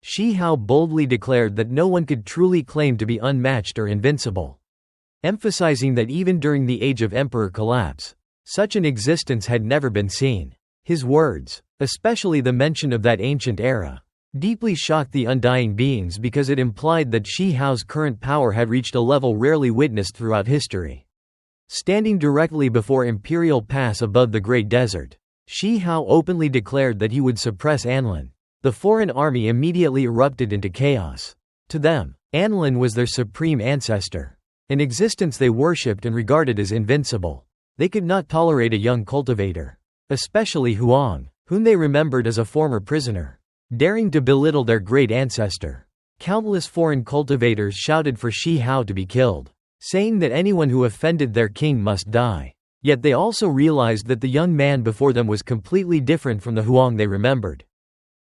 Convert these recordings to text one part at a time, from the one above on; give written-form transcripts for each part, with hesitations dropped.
Xihao boldly declared that no one could truly claim to be unmatched or invincible, emphasizing that even during the age of emperor collapse, such an existence had never been seen. His words, especially the mention of that ancient era, deeply shocked the Undying beings because it implied that Xihao's current power had reached a level rarely witnessed throughout history. Standing directly before Imperial Pass above the Great Desert, Xihao openly declared that he would suppress Anlan. The foreign army immediately erupted into chaos. To them, Anlan was their supreme ancestor, an existence they worshipped and regarded as invincible. They could not tolerate a young cultivator, especially Huang, whom they remembered as a former prisoner, daring to belittle their great ancestor. Countless foreign cultivators shouted for Xihao to be killed, saying that anyone who offended their king must die. Yet they also realized that the young man before them was completely different from the Huang they remembered.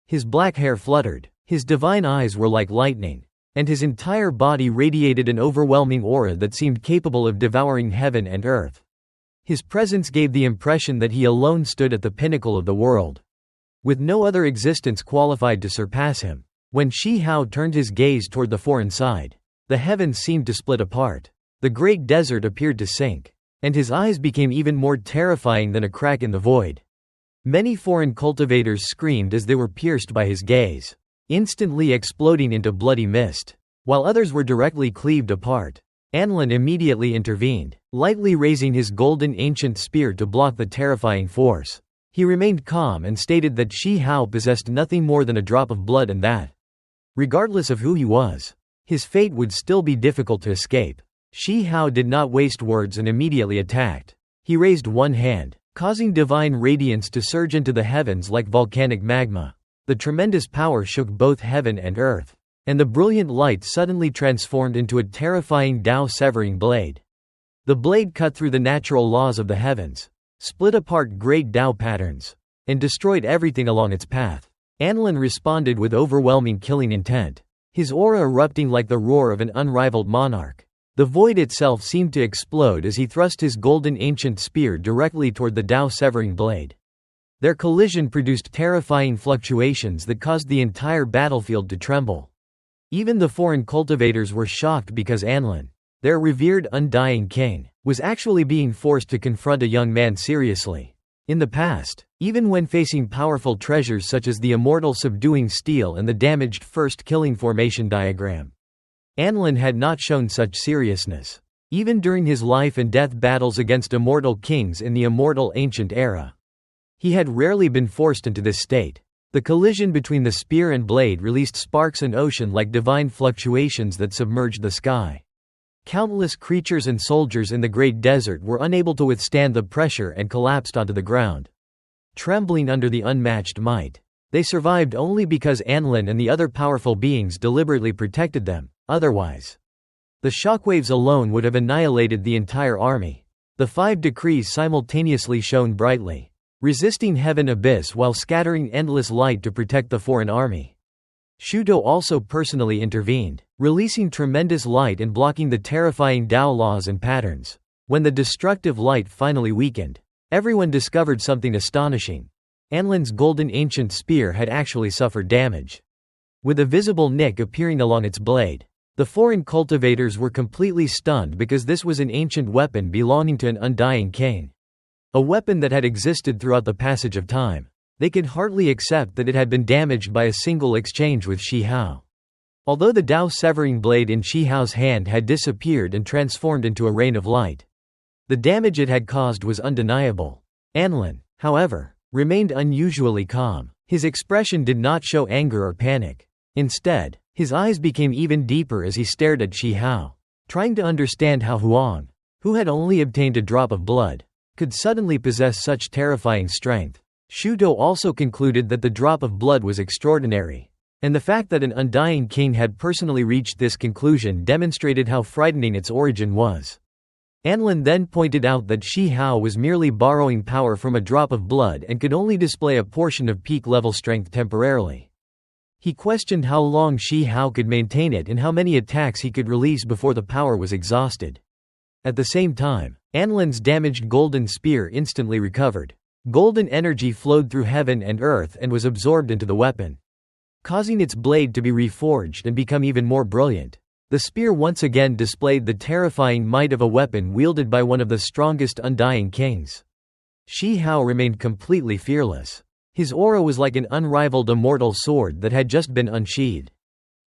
His black hair fluttered, his divine eyes were like lightning, and his entire body radiated an overwhelming aura that seemed capable of devouring heaven and earth. His presence gave the impression that he alone stood at the pinnacle of the world, with no other existence qualified to surpass him. When Xihao turned his gaze toward the foreign side, the heavens seemed to split apart. The great desert appeared to sink, and his eyes became even more terrifying than a crack in the void. Many foreign cultivators screamed as they were pierced by his gaze, instantly exploding into bloody mist, while others were directly cleaved apart. Anlan immediately intervened, lightly raising his golden ancient spear to block the terrifying force. He remained calm and stated that Xihao possessed nothing more than a drop of blood and that, regardless of who he was, his fate would still be difficult to escape. Xihao did not waste words and immediately attacked. He raised one hand, causing divine radiance to surge into the heavens like volcanic magma. The tremendous power shook both heaven and earth, and the brilliant light suddenly transformed into a terrifying Tao-severing blade. The blade cut through the natural laws of the heavens, split apart great Tao patterns, and destroyed everything along its path. Anlan responded with overwhelming killing intent, his aura erupting like the roar of an unrivaled monarch. The void itself seemed to explode as he thrust his golden ancient spear directly toward the Tao-severing blade. Their collision produced terrifying fluctuations that caused the entire battlefield to tremble. Even the foreign cultivators were shocked because Anlan, their revered Undying king, was actually being forced to confront a young man seriously. In the past, even when facing powerful treasures such as the immortal subduing steel and the damaged first killing formation diagram, Anlan had not shown such seriousness. Even during his life and death battles against immortal kings in the immortal ancient era, he had rarely been forced into this state. The collision between the spear and blade released sparks and ocean like divine fluctuations that submerged the sky. Countless creatures and soldiers in the great desert were unable to withstand the pressure and collapsed onto the ground, trembling under the unmatched might. They survived only because Anlan and the other powerful beings deliberately protected them. Otherwise, the shockwaves alone would have annihilated the entire army. The 5 decrees simultaneously shone brightly, resisting heaven abyss while scattering endless light to protect the foreign army. Shudo also personally intervened, releasing tremendous light and blocking the terrifying Tao laws and patterns. When the destructive light finally weakened, everyone discovered something astonishing. Anlan's golden ancient spear had actually suffered damage, with a visible nick appearing along its blade. The foreign cultivators were completely stunned because this was an ancient weapon belonging to an Undying king, a weapon that had existed throughout the passage of time. They could hardly accept that it had been damaged by a single exchange with Xihao. Although the Tao-severing blade in Xihao's hand had disappeared and transformed into a rain of light, the damage it had caused was undeniable. Anlan, however, remained unusually calm. His expression did not show anger or panic. Instead, his eyes became even deeper as he stared at Xihao, trying to understand how Huang, who had only obtained a drop of blood, could suddenly possess such terrifying strength. Shudo also concluded that the drop of blood was extraordinary, and the fact that an Undying king had personally reached this conclusion demonstrated how frightening its origin was. Anlan then pointed out that Xihao was merely borrowing power from a drop of blood and could only display a portion of peak-level strength temporarily. He questioned how long Xihao could maintain it and how many attacks he could release before the power was exhausted. At the same time, Anlan's damaged golden spear instantly recovered. Golden energy flowed through heaven and earth and was absorbed into the weapon, causing its blade to be reforged and become even more brilliant. The spear once again displayed the terrifying might of a weapon wielded by one of the strongest Undying kings. Xihao remained completely fearless. His aura was like an unrivaled immortal sword that had just been unsheathed.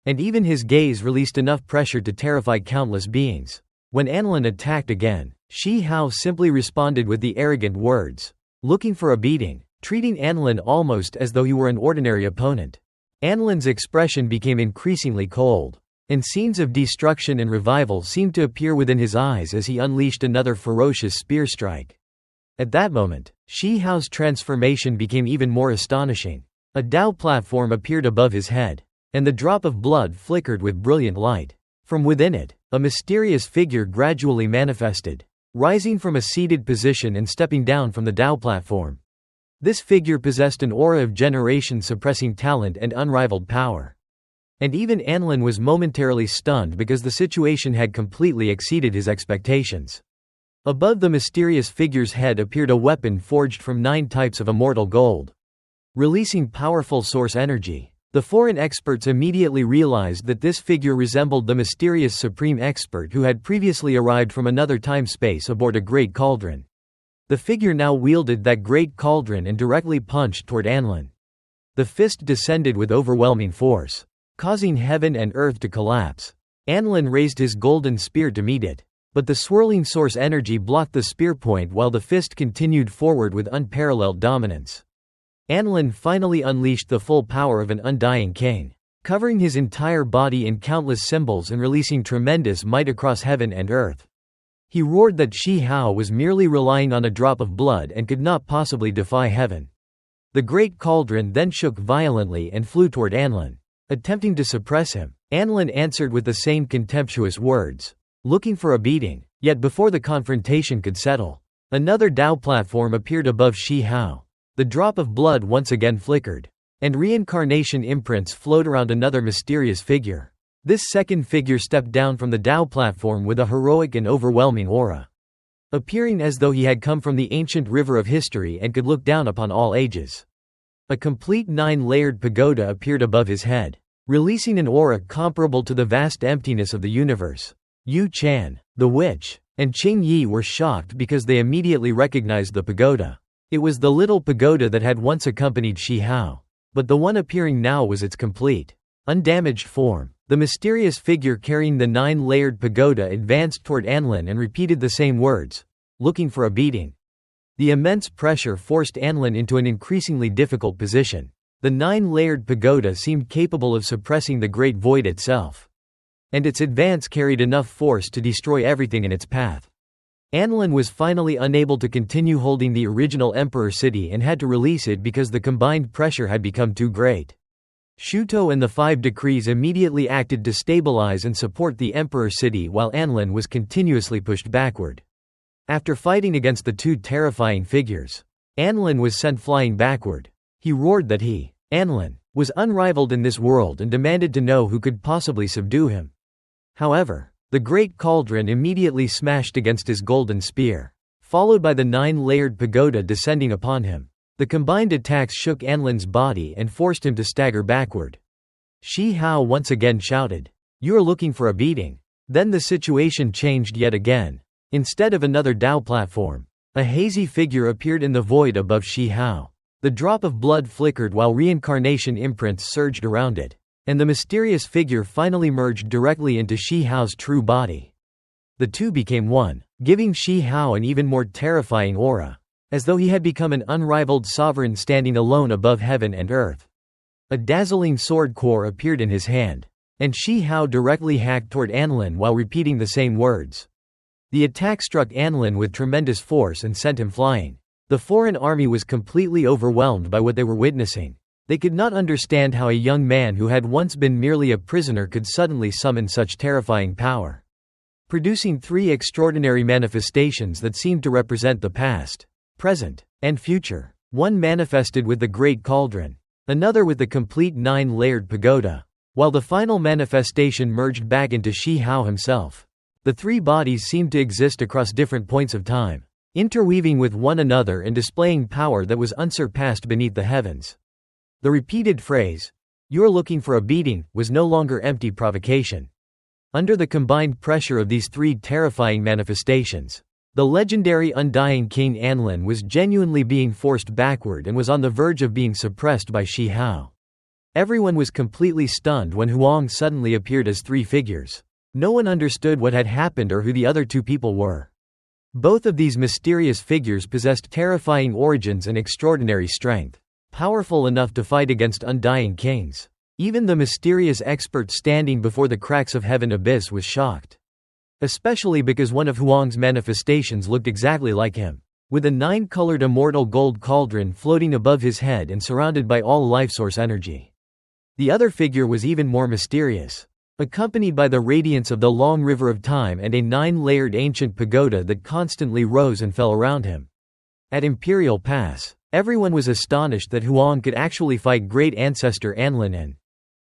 And even his gaze released enough pressure to terrify countless beings. When Anlan attacked again, Xihao simply responded with the arrogant words, "Looking for a beating," treating Anlan almost as though he were an ordinary opponent. Anlan's expression became increasingly cold, and scenes of destruction and revival seemed to appear within his eyes as he unleashed another ferocious spear strike. At that moment, Xihao's transformation became even more astonishing. A Dao platform appeared above his head, and the drop of blood flickered with brilliant light. From within it, a mysterious figure gradually manifested, rising from a seated position and stepping down from the Dao platform. This figure possessed an aura of generation-suppressing talent and unrivaled power. And even Anlan was momentarily stunned because the situation had completely exceeded his expectations. Above the mysterious figure's head appeared a weapon forged from 9 types of immortal gold. Releasing powerful source energy, the foreign experts immediately realized that this figure resembled the mysterious supreme expert who had previously arrived from another time-space aboard a great cauldron. The figure now wielded that great cauldron and directly punched toward Anlan. The fist descended with overwhelming force, causing heaven and earth to collapse. Anlan raised his golden spear to meet it, but the swirling source energy blocked the spear point while the fist continued forward with unparalleled dominance. Anlan finally unleashed the full power of an Undying king, covering his entire body in countless symbols and releasing tremendous might across heaven and earth. He roared that Xihao was merely relying on a drop of blood and could not possibly defy heaven. The great cauldron then shook violently and flew toward Anlan. Attempting to suppress him, Anlan answered with the same contemptuous words, "Looking for a beating." Yet before the confrontation could settle, another Dao platform appeared above Xihao. The drop of blood once again flickered, and reincarnation imprints flowed around another mysterious figure. This second figure stepped down from the Dao platform with a heroic and overwhelming aura, appearing as though he had come from the ancient river of history and could look down upon all ages. A complete 9-layered pagoda appeared above his head, releasing an aura comparable to the vast emptiness of the universe. Yu Chan, the witch, and Qing Yi were shocked because they immediately recognized the pagoda. It was the little pagoda that had once accompanied Xihao, but the one appearing now was its complete, undamaged form. The mysterious figure carrying the 9-layered pagoda advanced toward Anlan and repeated the same words, "Looking for a beating." The immense pressure forced Anlan into an increasingly difficult position. The 9-layered pagoda seemed capable of suppressing the great void itself, and its advance carried enough force to destroy everything in its path. Anlan was finally unable to continue holding the original Emperor city and had to release it because the combined pressure had become too great. Shuto and the 5 decrees immediately acted to stabilize and support the Emperor city while Anlan was continuously pushed backward. After fighting against the 2 terrifying figures, Anlan was sent flying backward. He roared that he, Anlan, was unrivaled in this world and demanded to know who could possibly subdue him. However, the great cauldron immediately smashed against his golden spear, followed by the 9-layered pagoda descending upon him. The combined attacks shook Anlan's body and forced him to stagger backward. Xihao once again shouted, "You are looking for a beating." Then the situation changed yet again. Instead of another Dao platform, a hazy figure appeared in the void above Xihao. The drop of blood flickered while reincarnation imprints surged around it, and the mysterious figure finally merged directly into Xihao's true body. The two became one, giving Xihao an even more terrifying aura, as though he had become an unrivaled sovereign standing alone above heaven and earth. A dazzling sword core appeared in his hand, and Xihao directly hacked toward Anlan while repeating the same words. The attack struck Anlan with tremendous force and sent him flying. The foreign army was completely overwhelmed by what they were witnessing. They could not understand how a young man who had once been merely a prisoner could suddenly summon such terrifying power, producing 3 extraordinary manifestations that seemed to represent the past, present, and future. One manifested with the Great Cauldron, another with the complete 9-layered pagoda, while the final manifestation merged back into Xihao himself. The 3 bodies seemed to exist across different points of time, interweaving with one another and displaying power that was unsurpassed beneath the heavens. The repeated phrase, "You're looking for a beating," was no longer empty provocation. Under the combined pressure of these three terrifying manifestations, the legendary Undying King Anlan was genuinely being forced backward and was on the verge of being suppressed by Xihao. Everyone was completely stunned when Huang suddenly appeared as three figures. No one understood what had happened or who the other two people were. Both of these mysterious figures possessed terrifying origins and extraordinary strength, powerful enough to fight against Undying Kings. Even the mysterious expert standing before the cracks of heaven abyss was shocked. Especially because one of Huang's manifestations looked exactly like him, with a 9-colored immortal gold cauldron floating above his head and surrounded by all life source energy. The other figure was even more mysterious, accompanied by the radiance of the long river of time and a 9-layered ancient pagoda that constantly rose and fell around him. At Imperial Pass, everyone was astonished that Huang could actually fight great ancestor Anlan and,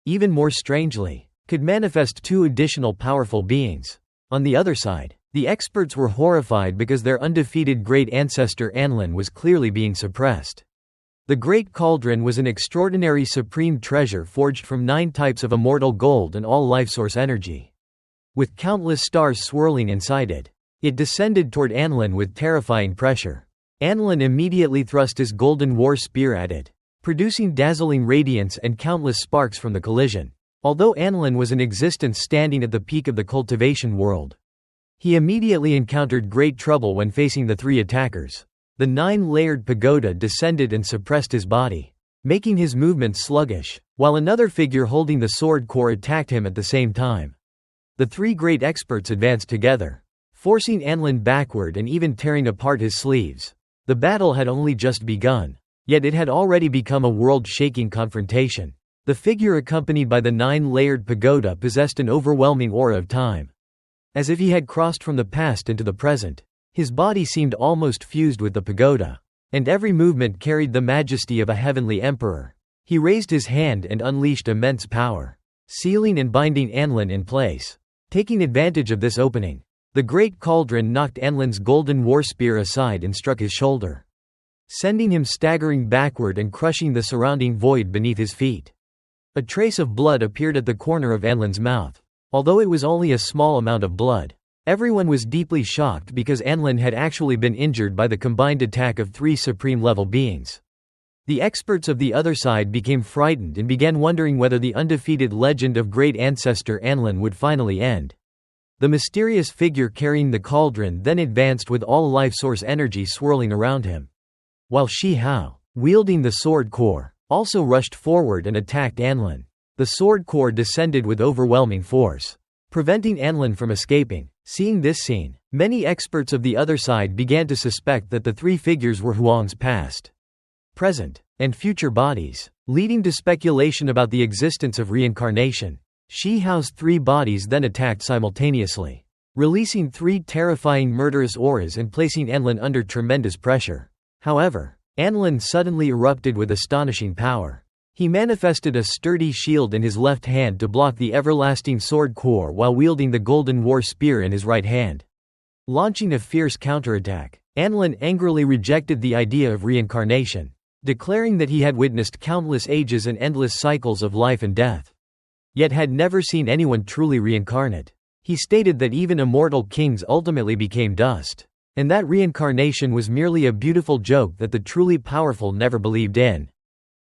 even more strangely, could manifest two additional powerful beings. On the other side, the experts were horrified because their undefeated great ancestor Anlan was clearly being suppressed. The Great Cauldron was an extraordinary supreme treasure forged from 9 types of immortal gold and all life source energy. With countless stars swirling inside it, it descended toward Anlan with terrifying pressure. Anlan immediately thrust his golden war spear at it, producing dazzling radiance and countless sparks from the collision. Although Anlan was in existence standing at the peak of the cultivation world, he immediately encountered great trouble when facing the three attackers. The 9-layered pagoda descended and suppressed his body, making his movements sluggish, while another figure holding the sword core attacked him at the same time. The three great experts advanced together, forcing Anlan backward and even tearing apart his sleeves. The battle had only just begun, yet it had already become a world-shaking confrontation. The figure accompanied by the 9-layered pagoda possessed an overwhelming aura of time. As if he had crossed from the past into the present, his body seemed almost fused with the pagoda, and every movement carried the majesty of a heavenly emperor. He raised his hand and unleashed immense power, sealing and binding Anlan in place. Taking advantage of this opening, the Great Cauldron knocked Anlan's golden war spear aside and struck his shoulder, sending him staggering backward and crushing the surrounding void beneath his feet. A trace of blood appeared at the corner of Anlan's mouth. Although it was only a small amount of blood, everyone was deeply shocked because Anlan had actually been injured by the combined attack of 3 supreme-level beings. The experts of the other side became frightened and began wondering whether the undefeated legend of great ancestor Anlan would finally end. The mysterious figure carrying the cauldron then advanced with all life source energy swirling around him, while Xihao, wielding the sword core, also rushed forward and attacked Anlan. The sword core descended with overwhelming force, preventing Anlan from escaping. Seeing this scene, many experts of the other side began to suspect that the three figures were Huang's past, present, and future bodies, leading to speculation about the existence of reincarnation. Xihao's 3 bodies then attacked simultaneously, releasing 3 terrifying murderous auras and placing Anlan under tremendous pressure. However, Anlan suddenly erupted with astonishing power. He manifested a sturdy shield in his left hand to block the everlasting sword core while wielding the golden war spear in his right hand. Launching a fierce counterattack, Anlan angrily rejected the idea of reincarnation, declaring that he had witnessed countless ages and endless cycles of life and death, yet had never seen anyone truly reincarnate. He stated that even immortal kings ultimately became dust, and that reincarnation was merely a beautiful joke that the truly powerful never believed in.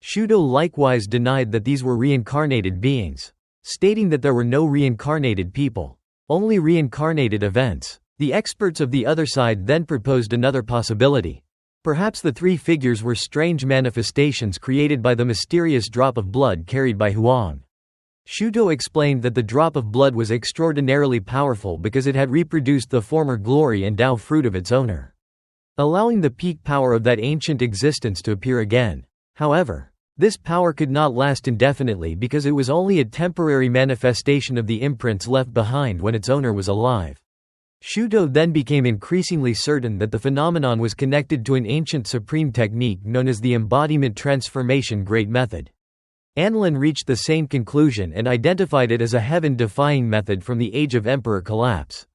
Shudo likewise denied that these were reincarnated beings, stating that there were no reincarnated people, only reincarnated events. The experts of the other side then proposed another possibility. Perhaps the 3 figures were strange manifestations created by the mysterious drop of blood carried by Huang. Shudo explained that the drop of blood was extraordinarily powerful because it had reproduced the former glory and Tao fruit of its owner, allowing the peak power of that ancient existence to appear again. However, this power could not last indefinitely because it was only a temporary manifestation of the imprints left behind when its owner was alive. Shudo then became increasingly certain that the phenomenon was connected to an ancient supreme technique known as the embodiment transformation great method. Anlan reached the same conclusion and identified it as a heaven-defying method from the age of emperor collapse.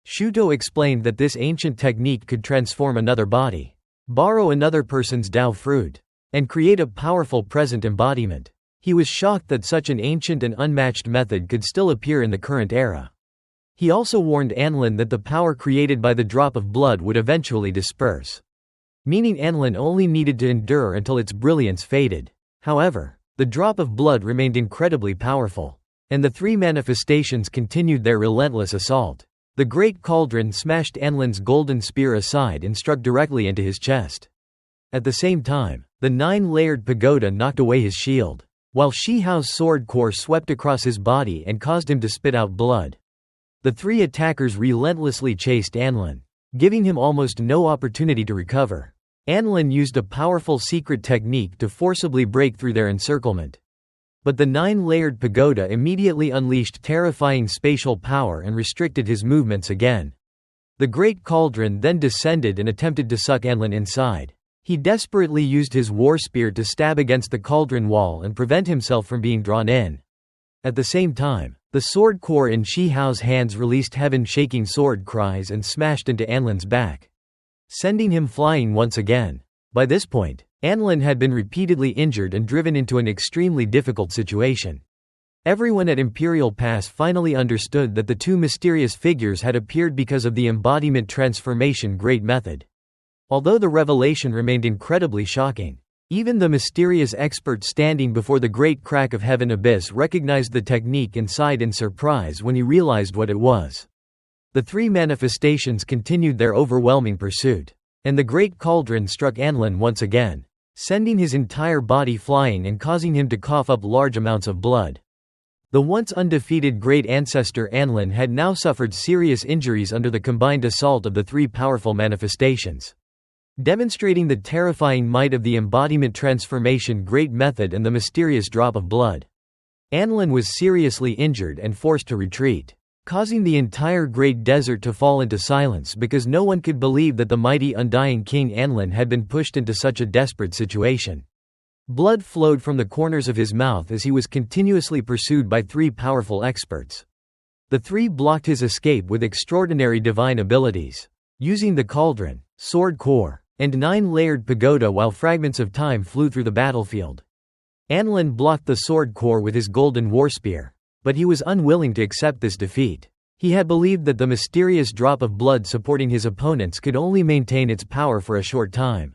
Shudo explained that this ancient technique could transform another body, borrow another person's Tao fruit, and create a powerful present embodiment. He was shocked that such an ancient and unmatched method could still appear in the current era. He also warned Anlan that the power created by the drop of blood would eventually disperse, meaning Anlan only needed to endure until its brilliance faded. However, the drop of blood remained incredibly powerful, and the three manifestations continued their relentless assault. The Great Cauldron smashed Anlan's golden spear aside and struck directly into his chest. At the same time, the 9-layered pagoda knocked away his shield, while Xihao's sword core swept across his body and caused him to spit out blood. The three attackers relentlessly chased Anlan, giving him almost no opportunity to recover. Anlan used a powerful secret technique to forcibly break through their encirclement. But the 9-layered pagoda immediately unleashed terrifying spatial power and restricted his movements again. The Great Cauldron then descended and attempted to suck Anlan inside. He desperately used his war spear to stab against the cauldron wall and prevent himself from being drawn in. At the same time, the sword core in Xihao's hands released heaven-shaking sword cries and smashed into Anlan's back, sending him flying once again. By this point, Anlan had been repeatedly injured and driven into an extremely difficult situation. Everyone at Imperial Pass finally understood that the two mysterious figures had appeared because of the embodiment transformation great method. Although the revelation remained incredibly shocking, even the mysterious expert standing before the great crack of heaven abyss recognized the technique and sighed in surprise when he realized what it was. The three manifestations continued their overwhelming pursuit, and the Great Cauldron struck Anlan once again, sending his entire body flying and causing him to cough up large amounts of blood. The once undefeated great ancestor Anlan had now suffered serious injuries under the combined assault of the three powerful manifestations, demonstrating the terrifying might of the embodiment transformation great method and the mysterious drop of blood. Anlan was seriously injured and forced to retreat, causing the entire great desert to fall into silence because no one could believe that the mighty Undying King Anlan had been pushed into such a desperate situation. Blood flowed from the corners of his mouth as he was continuously pursued by three powerful experts. The three blocked his escape with extraordinary divine abilities, using the cauldron, sword core, and 9-layered pagoda while fragments of time flew through the battlefield. Anlan blocked the sword core with his golden war spear, but he was unwilling to accept this defeat. He had believed that the mysterious drop of blood supporting his opponents could only maintain its power for a short time,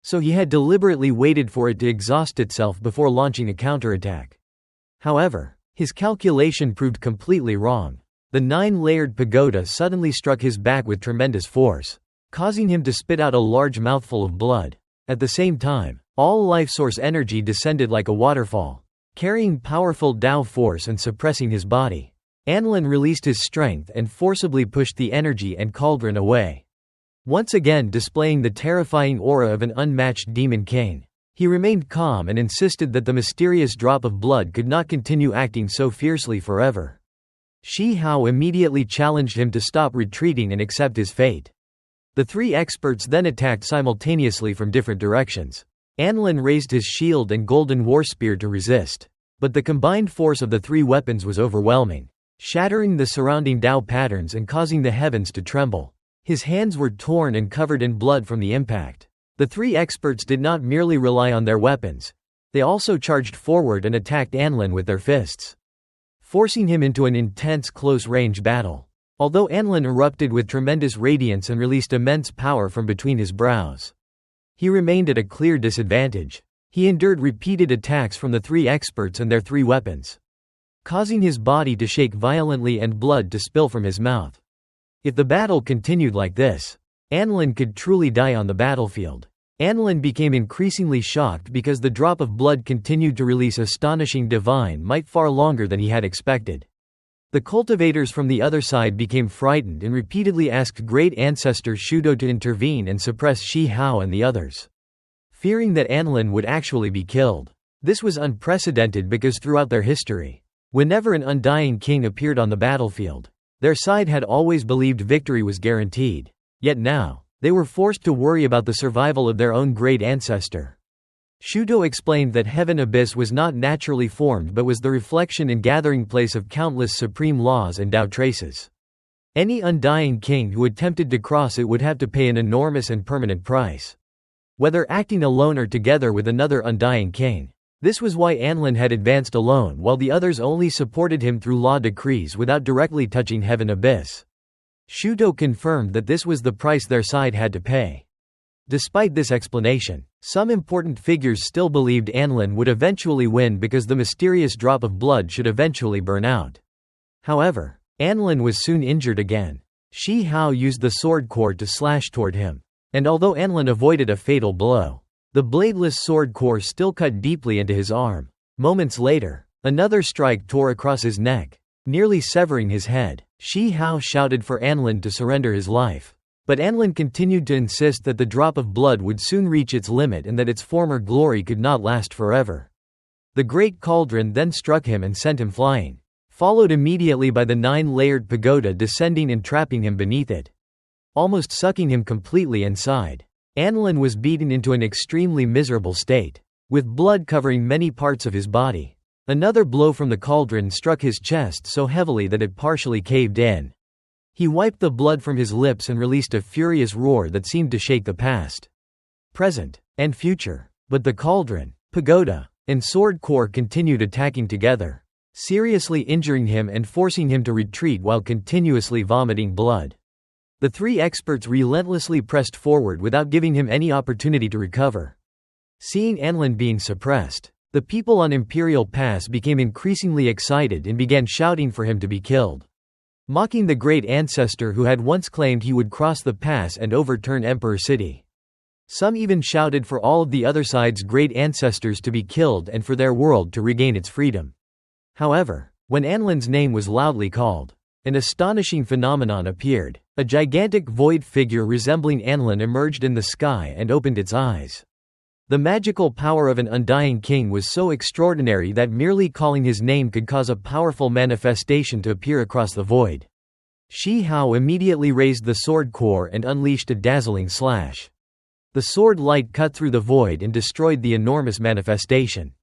so he had deliberately waited for it to exhaust itself before launching a counterattack. However, his calculation proved completely wrong. The 9-layered pagoda suddenly struck his back with tremendous force, causing him to spit out a large mouthful of blood. At the same time, all life source energy descended like a waterfall, carrying powerful Tao force and suppressing his body. Anlan released his strength and forcibly pushed the energy and cauldron away, once again displaying the terrifying aura of an unmatched demon king. He remained calm and insisted that the mysterious drop of blood could not continue acting so fiercely forever. Xihao immediately challenged him to stop retreating and accept his fate. The three experts then attacked simultaneously from different directions. Anlan raised his shield and golden war spear to resist, but the combined force of the three weapons was overwhelming, shattering the surrounding Tao patterns and causing the heavens to tremble. His hands were torn and covered in blood from the impact. The three experts did not merely rely on their weapons, they also charged forward and attacked Anlan with their fists, forcing him into an intense close-range battle. Although Anlan erupted with tremendous radiance and released immense power from between his brows, he remained at a clear disadvantage. He endured repeated attacks from the three experts and their three weapons, causing his body to shake violently and blood to spill from his mouth. If the battle continued like this, Anlan could truly die on the battlefield. Anlan became increasingly shocked because the drop of blood continued to release astonishing divine might far longer than he had expected. The cultivators from the other side became frightened and repeatedly asked Great Ancestor Shudo to intervene and suppress Xihao and the others, fearing that Anlan would actually be killed. This was unprecedented because throughout their history, whenever an Undying King appeared on the battlefield, their side had always believed victory was guaranteed. Yet now, they were forced to worry about the survival of their own great ancestor. Shudo explained that Heaven Abyss was not naturally formed but was the reflection and gathering place of countless supreme laws and Tao traces. Any Undying King who attempted to cross it would have to pay an enormous and permanent price, whether acting alone or together with another Undying King. This was why Anlan had advanced alone while the others only supported him through law decrees without directly touching Heaven Abyss. Shuto confirmed that this was the price their side had to pay. Despite this explanation, some important figures still believed Anlan would eventually win because the mysterious drop of blood should eventually burn out. However, Anlan was soon injured again. Xihao used the sword core to slash toward him. And although Anlan avoided a fatal blow, the bladeless sword core still cut deeply into his arm. Moments later, another strike tore across his neck, nearly severing his head. Xihao shouted for Anlan to surrender his life. But Anlan continued to insist that the drop of blood would soon reach its limit and that its former glory could not last forever. The great cauldron then struck him and sent him flying, followed immediately by the 9-layered pagoda descending and trapping him beneath it, almost sucking him completely inside. Anlan was beaten into an extremely miserable state, with blood covering many parts of his body. Another blow from the cauldron struck his chest so heavily that it partially caved in. He wiped the blood from his lips and released a furious roar that seemed to shake the past, present, and future. But the cauldron, pagoda, and sword core continued attacking together, seriously injuring him and forcing him to retreat while continuously vomiting blood. The three experts relentlessly pressed forward without giving him any opportunity to recover. Seeing Anlan being suppressed, the people on Imperial Pass became increasingly excited and began shouting for him to be killed, mocking the great ancestor who had once claimed he would cross the pass and overturn Emperor City. Some even shouted for all of the other side's great ancestors to be killed and for their world to regain its freedom. However, when Anlan's name was loudly called, an astonishing phenomenon appeared. A gigantic void figure resembling Anlan emerged in the sky and opened its eyes. The magical power of an Undying king was so extraordinary that merely calling his name could cause a powerful manifestation to appear across the void. Xihao immediately raised the sword core and unleashed a dazzling slash. The sword light cut through the void and destroyed the enormous manifestation,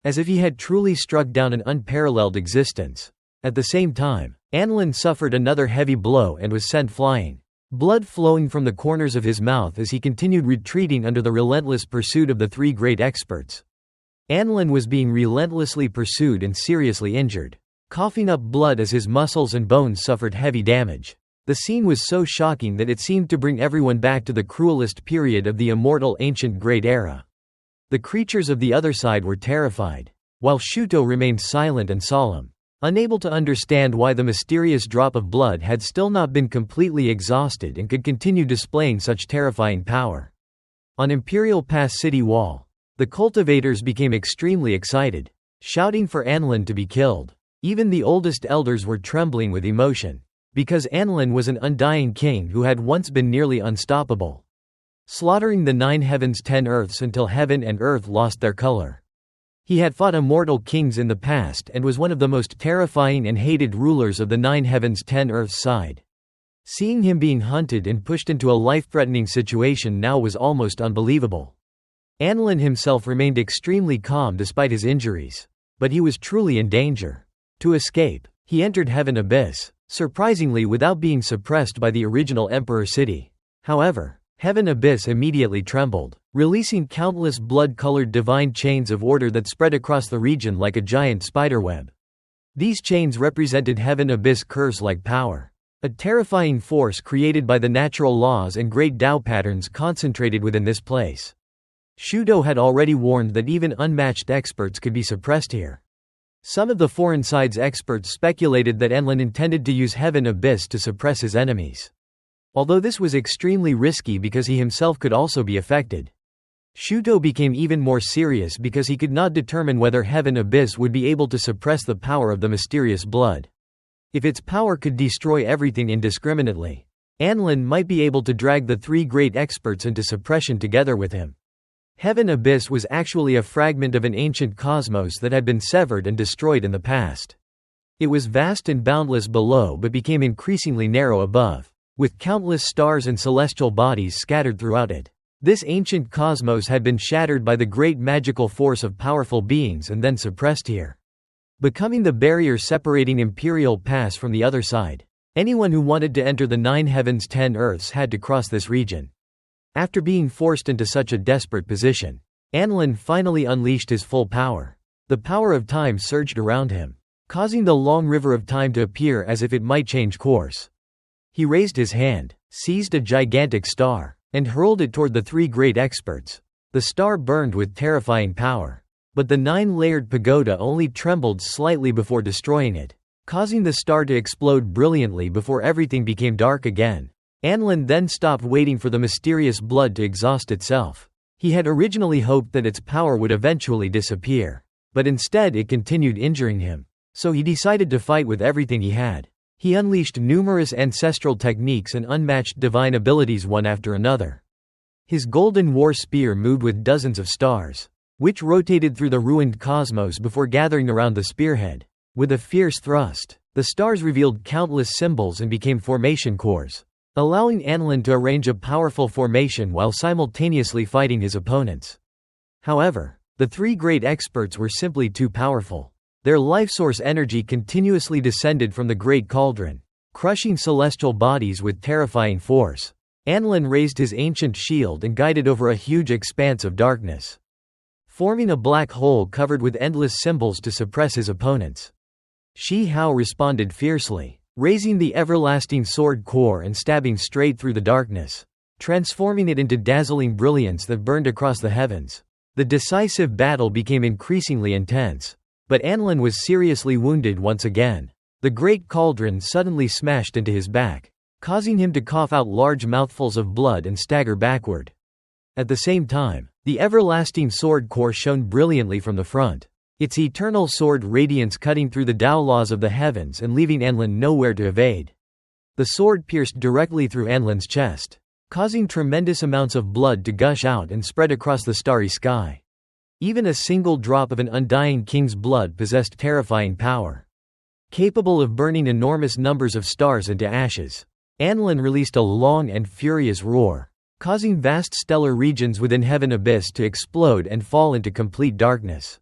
as if he had truly struck down an unparalleled existence. At the same time, Anlan suffered another heavy blow and was sent flying, blood flowing from the corners of his mouth as he continued retreating under the relentless pursuit of the three great experts. Anlan was being relentlessly pursued and seriously injured, coughing up blood as his muscles and bones suffered heavy damage. The scene was so shocking that it seemed to bring everyone back to the cruelest period of the immortal ancient Great Era. The creatures of the other side were terrified, while Shuto remained silent and solemn, unable to understand why the mysterious drop of blood had still not been completely exhausted and could continue displaying such terrifying power. On Imperial Pass city wall, the cultivators became extremely excited, shouting for Anlan to be killed. Even the oldest elders were trembling with emotion, because Anlan was an Undying king who had once been nearly unstoppable, slaughtering the 9 heavens 10 earths until heaven and earth lost their color. He had fought immortal kings in the past and was one of the most terrifying and hated rulers of the 9 heavens 10 earths side. Seeing him being hunted and pushed into a life-threatening situation now was almost unbelievable. Anlan himself remained extremely calm despite his injuries, but he was truly in danger. To escape, he entered Heaven Abyss, surprisingly without being suppressed by the original Emperor City. However, Heaven Abyss immediately trembled, releasing countless blood-colored divine chains of order that spread across the region like a giant spiderweb. These chains represented Heaven Abyss curse-like power, a terrifying force created by the natural laws and great Tao patterns concentrated within this place. Shuto had already warned that even unmatched experts could be suppressed here. Some of the foreign side's experts speculated that Anlan intended to use Heaven Abyss to suppress his enemies, although this was extremely risky because he himself could also be affected. Shuto became even more serious because he could not determine whether Heaven Abyss would be able to suppress the power of the mysterious blood. If its power could destroy everything indiscriminately, Anlan might be able to drag the three great experts into suppression together with him. Heaven Abyss was actually a fragment of an ancient cosmos that had been severed and destroyed in the past. It was vast and boundless below but became increasingly narrow above, with countless stars and celestial bodies scattered throughout it. This ancient cosmos had been shattered by the great magical force of powerful beings and then suppressed here, becoming the barrier separating Imperial Pass from the other side. Anyone who wanted to enter the 9 heavens 10 earths had to cross this region. After being forced into such a desperate position, Anlan finally unleashed his full power. The power of time surged around him, causing the long river of time to appear as if it might change course. He raised his hand, seized a gigantic star, and hurled it toward the three great experts. The star burned with terrifying power, but the 9-layered pagoda only trembled slightly before destroying it, causing the star to explode brilliantly before everything became dark again. Anlan then stopped waiting for the mysterious blood to exhaust itself. He had originally hoped that its power would eventually disappear, but instead it continued injuring him. So he decided to fight with everything he had. He unleashed numerous ancestral techniques and unmatched divine abilities one after another. His golden war spear moved with dozens of stars, which rotated through the ruined cosmos before gathering around the spearhead. With a fierce thrust, the stars revealed countless symbols and became formation cores, allowing Anlan to arrange a powerful formation while simultaneously fighting his opponents. However, the three great experts were simply too powerful. Their life source energy continuously descended from the Great Cauldron, crushing celestial bodies with terrifying force. Anlan raised his ancient shield and guided over a huge expanse of darkness, forming a black hole covered with endless symbols to suppress his opponents. Xihao responded fiercely, raising the everlasting sword core and stabbing straight through the darkness, transforming it into dazzling brilliance that burned across the heavens. The decisive battle became increasingly intense, but Anlan was seriously wounded once again. The Great Cauldron suddenly smashed into his back, causing him to cough out large mouthfuls of blood and stagger backward. At the same time, the everlasting sword core shone brilliantly from the front, its eternal sword radiance cutting through the Tao laws of the heavens and leaving Anlan nowhere to evade. The sword pierced directly through Anlan's chest, causing tremendous amounts of blood to gush out and spread across the starry sky. Even a single drop of an Undying king's blood possessed terrifying power, capable of burning enormous numbers of stars into ashes. Anlan released a long and furious roar, causing vast stellar regions within Heaven Abyss to explode and fall into complete darkness.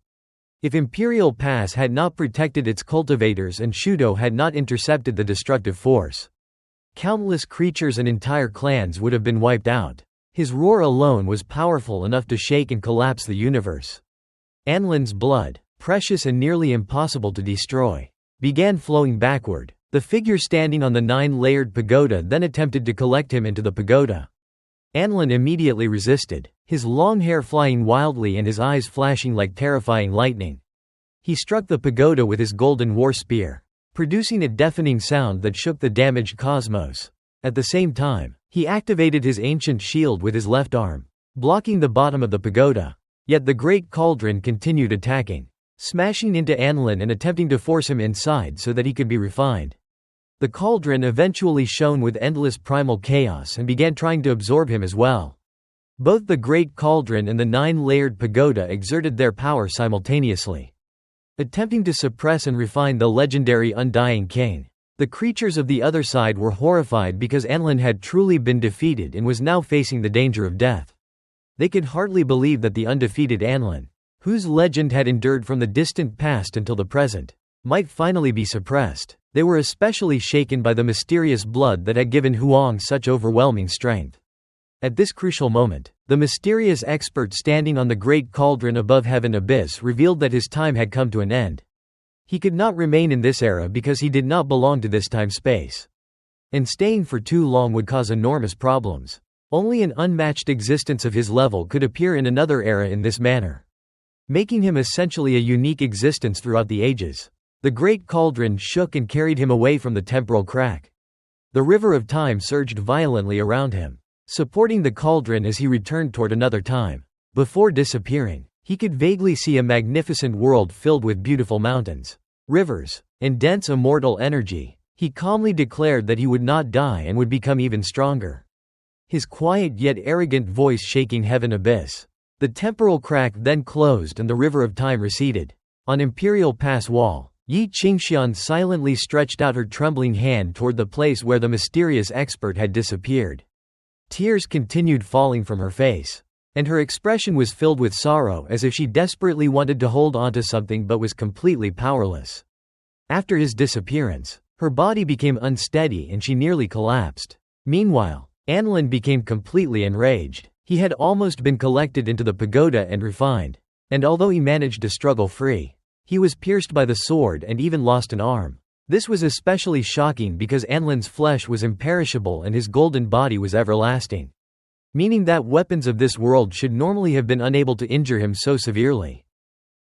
If Imperial Pass had not protected its cultivators and Shudo had not intercepted the destructive force, countless creatures and entire clans would have been wiped out. His roar alone was powerful enough to shake and collapse the universe. Anlan's blood, precious and nearly impossible to destroy, began flowing backward. The figure standing on the 9-layered pagoda then attempted to collect him into the pagoda. Anlan immediately resisted, his long hair flying wildly and his eyes flashing like terrifying lightning. He struck the pagoda with his golden war spear, producing a deafening sound that shook the damaged cosmos. At the same time, he activated his ancient shield with his left arm, blocking the bottom of the pagoda. Yet the Great Cauldron continued attacking, smashing into Anlan and attempting to force him inside so that he could be refined. The cauldron eventually shone with endless primal chaos and began trying to absorb him as well. Both the Great Cauldron and the 9-layered pagoda exerted their power simultaneously, attempting to suppress and refine the legendary Undying King. The creatures of the other side were horrified because Anlan had truly been defeated and was now facing the danger of death. They could hardly believe that the undefeated Anlan, whose legend had endured from the distant past until the present, might finally be suppressed. They were especially shaken by the mysterious blood that had given Huang such overwhelming strength. At this crucial moment, the mysterious expert standing on the Great Cauldron above Heaven Abyss revealed that his time had come to an end. He could not remain in this era because he did not belong to this time-space. And staying for too long would cause enormous problems. Only an unmatched existence of his level could appear in another era in this manner, making him essentially a unique existence throughout the ages. The Great Cauldron shook and carried him away from the temporal crack. The river of time surged violently around him, supporting the cauldron as he returned toward another time. Before disappearing, he could vaguely see a magnificent world filled with beautiful mountains, rivers, and dense immortal energy. He calmly declared that he would not die and would become even stronger, his quiet yet arrogant voice shaking Heaven Abyss. The temporal crack then closed and the river of time receded. On Imperial Pass Wall, Yi Qingxian silently stretched out her trembling hand toward the place where the mysterious expert had disappeared. Tears continued falling from her face, and her expression was filled with sorrow as if she desperately wanted to hold onto something but was completely powerless. After his disappearance, her body became unsteady and she nearly collapsed. Meanwhile, Anlan became completely enraged. He had almost been collected into the pagoda and refined. And although he managed to struggle free, he was pierced by the sword and even lost an arm. This was especially shocking because Anlan's flesh was imperishable and his golden body was everlasting, meaning that weapons of this world should normally have been unable to injure him so severely.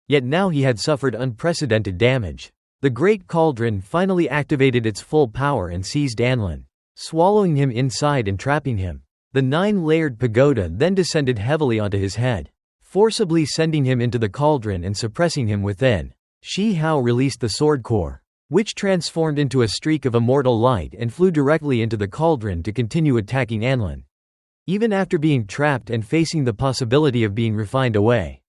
Yet now he had suffered unprecedented damage. The Great Cauldron finally activated its full power and seized Anlan, swallowing him inside and trapping him. The 9-layered pagoda then descended heavily onto his head, forcibly sending him into the cauldron and suppressing him within. Xihao released the sword core, which transformed into a streak of immortal light and flew directly into the cauldron to continue attacking Anlan. Even after being trapped and facing the possibility of being refined away,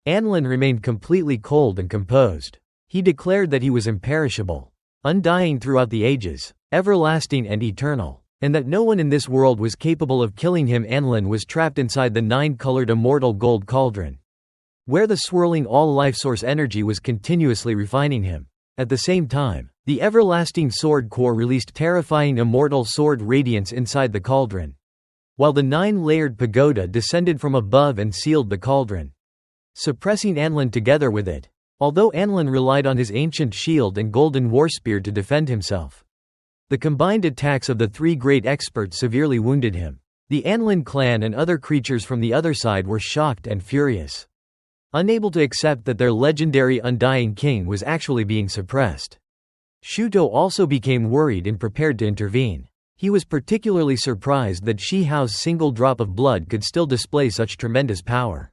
Anlan remained completely cold and composed. He declared that he was imperishable, undying throughout the ages, everlasting and eternal, and that no one in this world was capable of killing him. Anlan was trapped inside the 9-colored immortal gold cauldron, where the swirling all-life source energy was continuously refining him. At the same time, the everlasting sword core released terrifying immortal sword radiance inside the cauldron, while the 9-layered pagoda descended from above and sealed the cauldron, suppressing Anlan together with it. Although Anlan relied on his ancient shield and golden warspear to defend himself, the combined attacks of the 3 great experts severely wounded him. The Anlan clan and other creatures from the other side were shocked and furious, unable to accept that their legendary Undying king was actually being suppressed. Shuto also became worried and prepared to intervene. He was particularly surprised that Xihao's single drop of blood could still display such tremendous power,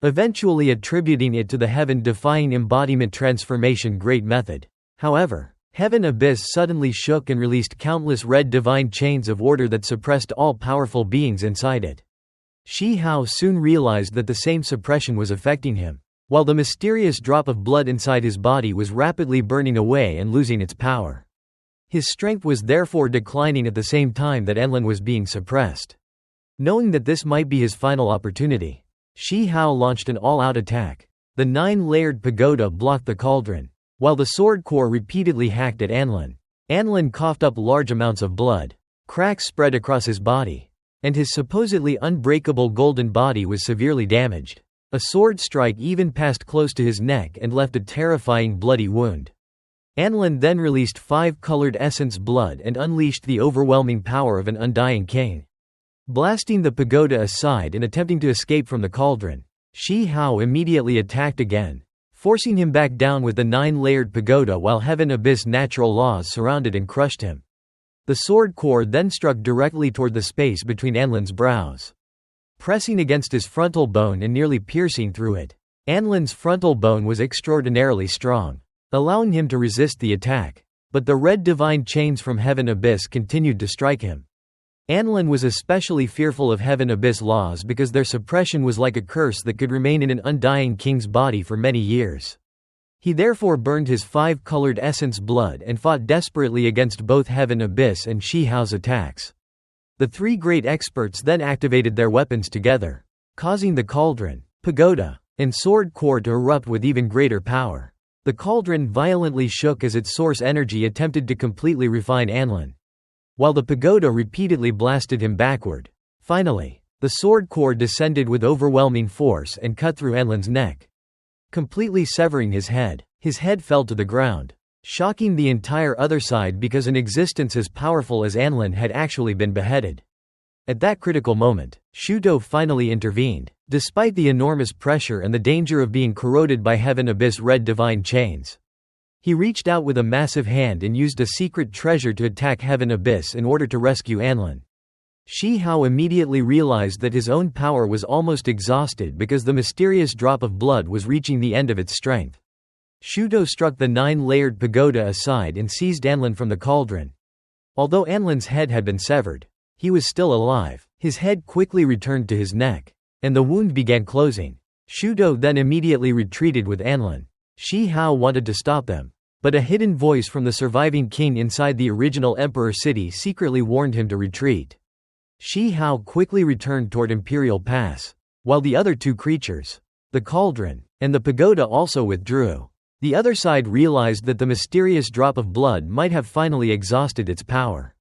eventually attributing it to the heaven-defying embodiment transformation great method. However, Heaven Abyss suddenly shook and released countless red divine chains of order that suppressed all powerful beings inside it. Xihao soon realized that the same suppression was affecting him, while the mysterious drop of blood inside his body was rapidly burning away and losing its power. His strength was therefore declining at the same time that Anlan was being suppressed. Knowing that this might be his final opportunity, Xihao launched an all-out attack. The 9-layered pagoda blocked the cauldron, while the sword core repeatedly hacked at Anlan. Anlan coughed up large amounts of blood. Cracks spread across his body, and his supposedly unbreakable golden body was severely damaged. A sword strike even passed close to his neck and left a terrifying bloody wound. Anlan then released 5-colored essence blood and unleashed the overwhelming power of an Undying king, blasting the pagoda aside and attempting to escape from the cauldron. Xihao immediately attacked again, forcing him back down with the 9-layered pagoda while Heaven Abyss natural laws surrounded and crushed him. The sword core then struck directly toward the space between Anlan's brows, pressing against his frontal bone and nearly piercing through it. Anlan's frontal bone was extraordinarily strong, allowing him to resist the attack, but the red divine chains from Heaven Abyss continued to strike him. Anlan was especially fearful of Heaven Abyss laws because their suppression was like a curse that could remain in an Undying king's body for many years. He therefore burned his 5-colored essence blood and fought desperately against both Heaven Abyss and Xihao's attacks. The 3 great experts then activated their weapons together, causing the cauldron, pagoda, and sword core to erupt with even greater power. The cauldron violently shook as its source energy attempted to completely refine Anlan, while the pagoda repeatedly blasted him backward. Finally, the sword core descended with overwhelming force and cut through Anlan's neck, completely severing his head. His head fell to the ground, shocking the entire other side because an existence as powerful as Anlan had actually been beheaded. At that critical moment, Shuto finally intervened. Despite the enormous pressure and the danger of being corroded by Heaven Abyss red divine chains, he reached out with a massive hand and used a secret treasure to attack Heaven Abyss in order to rescue Anlan. Xihao immediately realized that his own power was almost exhausted because the mysterious drop of blood was reaching the end of its strength. Shuto struck the 9-layered pagoda aside and seized Anlan from the cauldron. Although Anlan's head had been severed, he was still alive. His head quickly returned to his neck, and the wound began closing. Shuto then immediately retreated with Anlan. Xihao wanted to stop them, but a hidden voice from the surviving king inside the original Emperor city secretly warned him to retreat. Xihao quickly returned toward Imperial Pass, while the other 2 creatures, the cauldron, and the pagoda also withdrew. The other side realized that the mysterious drop of blood might have finally exhausted its power.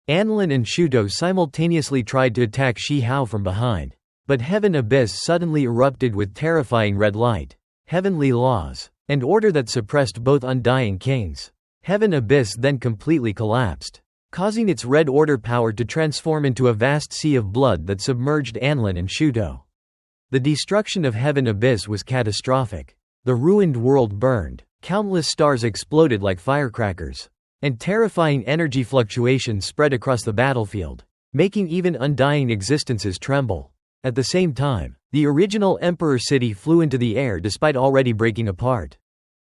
Anlan and Shuto simultaneously tried to attack Xihao from behind, But Heaven Abyss suddenly erupted with terrifying red light, heavenly laws, and order that suppressed both Undying kings. Heaven Abyss then completely collapsed, causing its red order power to transform into a vast sea of blood that submerged Anlan and Shuto. The destruction of Heaven Abyss was catastrophic. The ruined world burned, countless stars exploded like firecrackers, and terrifying energy fluctuations spread across the battlefield, making even undying existences tremble. At the same time, the original Emperor City flew into the air despite already breaking apart,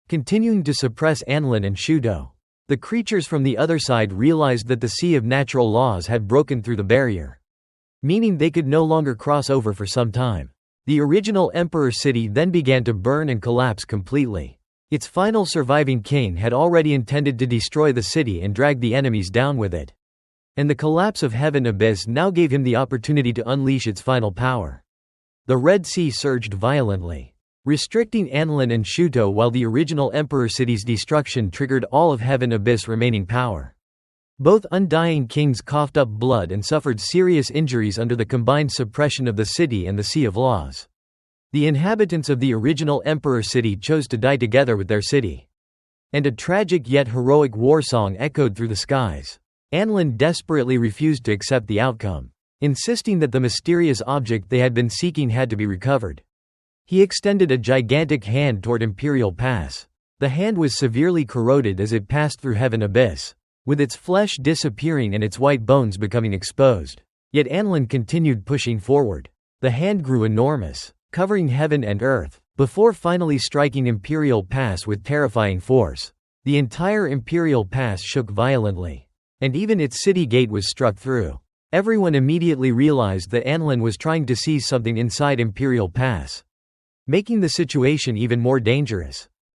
continuing to suppress Anlan and Shuto. The creatures from the other side realized that the sea of natural laws had broken through the barrier, meaning they could no longer cross over for some time. The original Emperor City then began to burn and collapse completely. Its final surviving king had already intended to destroy the city and drag the enemies down with it. And the collapse of Heaven Abyss now gave him the opportunity to unleash its final power. The Red Sea surged violently, restricting Anlan and Shuto, while the original Emperor City's destruction triggered all of Heaven Abyss' remaining power. Both Undying kings coughed up blood and suffered serious injuries under the combined suppression of the city and the Sea of Laws. The inhabitants of the original Emperor City chose to die together with their city. And a tragic yet heroic war song echoed through the skies. Anlan desperately refused to accept the outcome, insisting that the mysterious object they had been seeking had to be recovered. He extended a gigantic hand toward Imperial Pass. The hand was severely corroded as it passed through Heaven Abyss, with its flesh disappearing and its white bones becoming exposed. Yet Anlan continued pushing forward. The hand grew enormous, covering heaven and earth, before finally striking Imperial Pass with terrifying force. The entire Imperial Pass shook violently, and even its city gate was struck through. Everyone immediately realized that Anlan was trying to seize something inside Imperial Pass, making the situation even more dangerous.